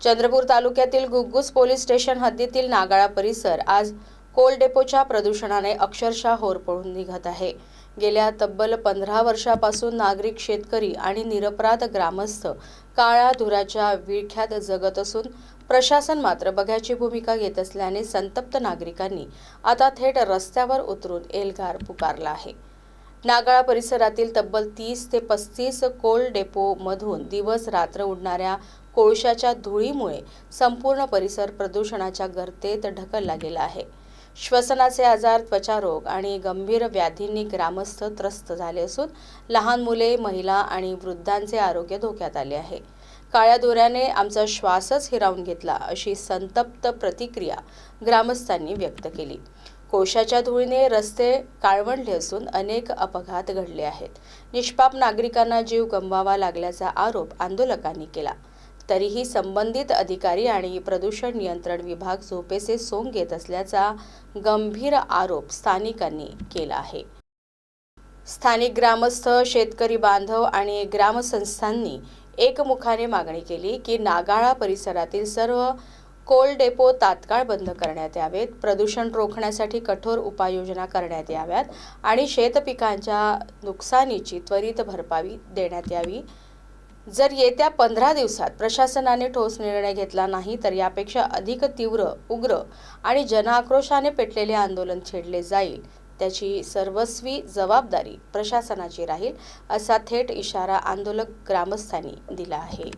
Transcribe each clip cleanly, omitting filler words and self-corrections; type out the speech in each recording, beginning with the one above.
चंद्रपूर तालुक्यातील गुग्गुस police station हद्दीतील नागाळा परिसर आज कोल डेपोच्या प्रदूषणाने अक्षरशः होरपळून निघत आहे। गेल्या तब्बल 15 वर्षापासून नागरिक, शेतकरी आणि निरपराध ग्रामस्थ काळ्या धुराच्या विळख्यात जगत असून प्रशासन मात्र बघ्याची भूमिका घेत असल्याने संतप्त नागरिकांनी आता थेट रस्त्यावर उतरून एल्गार पुकारला आहे। नागाळा परिसरातील तब्बल 30 ते 35 कोल डेपो मधून दिवस रात्र उडणाऱ्या कोळशाच्या धुळीमुळे संपूर्ण परिसर प्रदूषणाच्या गर्तेत ढकलला गेला आहे। श्वसनाचे आजार, त्वचारोग आणि गंभीर व्याधींनी ग्रामस्थ त्रस्त झाले असून लहान मुले, महिला आणि वृद्धांचे आरोग्य धोक्यात आले आहे। काळ्या धुऱ्याने आमचा श्वासच हिरावून घेतला अशी संतप्त प्रतिक्रिया ग्रामस्थांनी व्यक्त केली। कोळशाच्या धुळीने रस्ते काळवंडले असून अनेक अपघात घडले आहेत। निष्पाप नागरिकांना जीव गमवावा लागल्याचा आरोप आंदोलकांनी केला। तरीही संबंधित अधिकारी आणि प्रदूषण नियंत्रण विभाग झोपेचे सोंग घेत असल्याचा गंभीर आरोप स्थानिकांनी केला आहे। स्थानिक ग्रामस्थ, शेतकरी बांधव आणि ग्रामसंस्थांनी एकमुखाने मागणी केली की नागाळा परिसरातील सर्व कोल डेपो तात्काळ बंद करण्यात यावेत, प्रदूषण रोखण्यासाठी कठोर उपाययोजना करण्यात याव्यात आणि शेतपिकांच्या नुकसानीची त्वरित भरपाई देण्यात यावी। जर येत्या 15 दिवसात प्रशासनाने ठोस निर्णय घेतला नाही तर यापेक्षा अधिक तीव्र, उग्र आणि जनआक्रोशाने पेटलेले आंदोलन छेडले जाईल, त्याची सर्वस्वी जबाबदारी प्रशासनाची राहील, असा थेट इशारा आंदोलक ग्रामस्थांनी दिला आहे।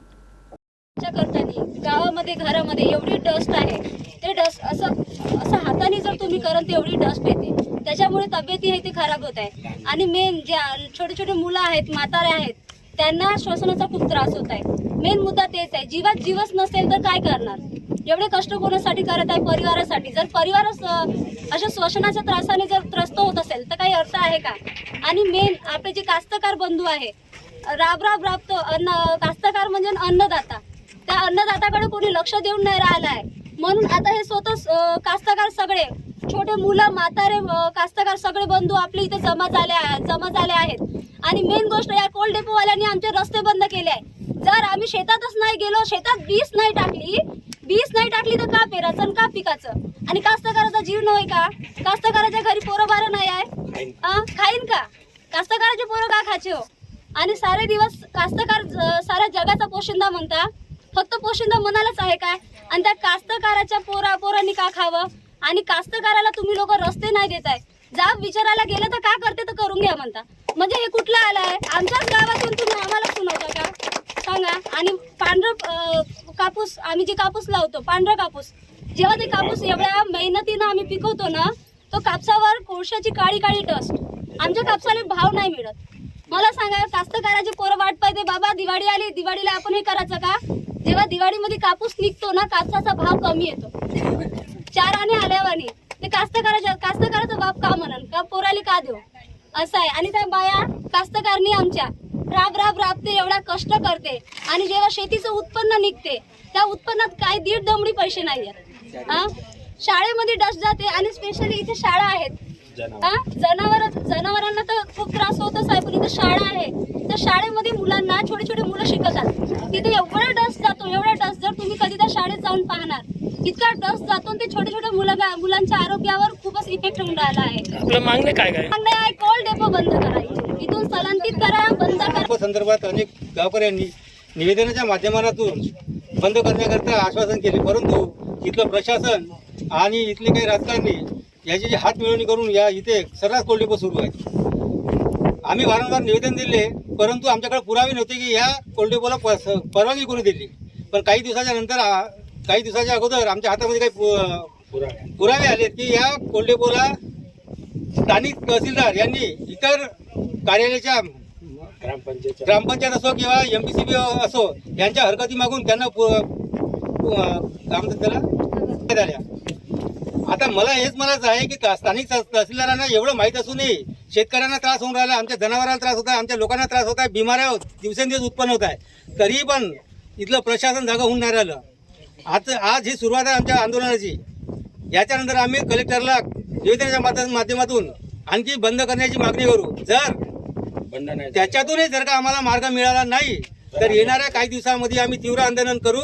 गावामध्ये, घरामध्ये एवढी डस्ट आहे, ते डस्ट असं हाताने जर तुम्ही करत तेवढी डस्ट येते, त्याच्यामुळे तब्येती आहे ती खराब होत आहे। आणि मेन जे छोटे छोटे मुलं आहेत, म्हातारे आहेत, त्यांना श्वसनाचा खूप त्रास होत आहे। मेन मुद्दा तेच आहे, जीवात जीवच नसेल तर काय करणार? एवढे कष्ट कोणासाठी करत आहे? परिवारासाठी। जर परिवारच अशा श्वसनाच्या त्रासाने जर त्रस्त होत असेल तर काही अर्थ आहे का? आणि मेन आपले जे कास्तकार बंधू आहे, राबतो कास्तकार म्हणजे अन्नदाता, त्या अन्नदाताकडे कोणी लक्ष देऊन नाही राहिलं आहे। म्हणून आता हे स्वतः कास्तकार सगळे छोटे मुलं, म्हातारे कास्तकार सगळे बंधू आपले इथे जमा झाले आहेत। आणि मेन गोष्ट, या कोल डेपोवाल्यांनी आमचे रस्ते बंद केले आहे। जर आम्ही शेतातच नाही गेलो, शेतात बीज नाही टाकली तर का पेराचं, का पिकाचं? आणि कास्तकाराचा जीव नव्हे का? कास्तकाराच्या घरी पोरं बारं नाही आहे, खाईन का? कास्तकाराचे पोरं का खायचे हो? आणि सारे दिवस कास्तकार साऱ्या जगाचा पोशिंदा म्हणता, फक्त पोशिंदा मनालाच आहे काय? आणि त्या कास्तकाराच्या पोरांनी का खावं? आणि कास्तकाराला तुम्ही लोक रस्ते नाही देताय, जा विचारायला गेलं तर का करते तर करून घ्या म्हणता। म्हणजे हे कुठलं आलंय? आमच्याच गावातून तुम्ही आम्हाला सुनावता का? सांगा। आणि पांढरं कापूस, आम्ही जे कापूस लावतो, पांढरा कापूस, जेव्हा ते कापूस एवढ्या मेहनतीनं आम्ही पिकवतो ना, तो कापसावर कोळशाची काळी काळी डस्ट, आमच्या कापसाला भाव नाही मिळत। मला सांगा, कास्तकाराचे पोरं वाट पाहते, बाबा दिवाळी आली, दिवाळीला आपण हे करायचं का? जेव्हा दिवाळीमध्ये कापूस निघतो ना, कापसाचा भाव कमी येतो, 4 आणे आल्यावानी। ते कास्तकाराचा बाप का म्हणन का? पोराले का देऊ? असं आहे। आणि त्या बाया कास्तकारणी आमच्या राबते, एवढा कष्ट करते, आणि जेव्हा शेतीचं उत्पन्न निघते त्या उत्पन्नात काय 1.5 दमडी पैसे नाही आहेत। शाळेमध्ये डस्ट जाते, आणि स्पेशली इथे शाळा आहेत, जनावरांना तर खूप त्रास होतच आहे, पण इथे शाळा आहे, त्या शाळेमध्ये मुलांना, छोटे छोटे मुलं शिकतात, तिथे एवढा डस्ट जातो, एवढा डस्ट, जर तुम्ही कधी त्या शाळेत जाऊन पाहणार, इतका डस्ट जातो, ते छोटे छोटे मुलांच्या आरोग्यावर खूपच इफेक्ट होऊन राहिला आहे। आपलं मागणी काय आहे? कोल डेपो बंद करायची, इथून स्थलांतरित करा, बंद करा। संदर्भात अनेक गावकऱ्यांनी निवेदनाच्या माध्यमातून बंद करण्याकरता आश्वासन केले, परंतु इथलं प्रशासन आणि इथले काही राजकारणी याची हात मिळवणी करून या इथे सर्रास कोल डेपो सुरू आहेत। आम्ही वारंवार निवेदन दिले, परंतु आमच्याकडे पुरावे नव्हते की या कोल डेपोला परवानगी कोणी दिली। पण काही दिवसाच्या अगोदर आमच्या हातामध्ये काही पुरावे आले की या कोल डेपोला स्थानिक तहसीलदार यांनी इतर कार्यालयाच्या, ग्रामपंचायत असो किंवा MPCB असो, यांच्या हरकती मागून त्यांना आल्या। आता मला हेच म्हणायचं आहे की स्थानिक तहसीलदारांना एवढं माहीत असूनही शेतकऱ्यांना त्रास होऊन राहिला, आमच्या जनावरांना त्रास होत आहे, आमच्या लोकांना त्रास होत आहे, बिमाऱ्या दिवसेंदिवस उत्पन्न होत आहे, तरीही पण इथलं प्रशासन जागा होऊन नाही राहिलं। आज ही सुरुवात आहे आमच्या आंदोलनाची। याच्यानंतर आम्ही कलेक्टरला निवेदनाच्या माध्यमातून आणखी बंद करण्याची मागणी करू। जर त्याच्यातूनही जर का आम्हाला मार्ग मिळाला नाही तर येणाऱ्या काही दिवसांमध्ये आम्ही तीव्र आंदोलन करू।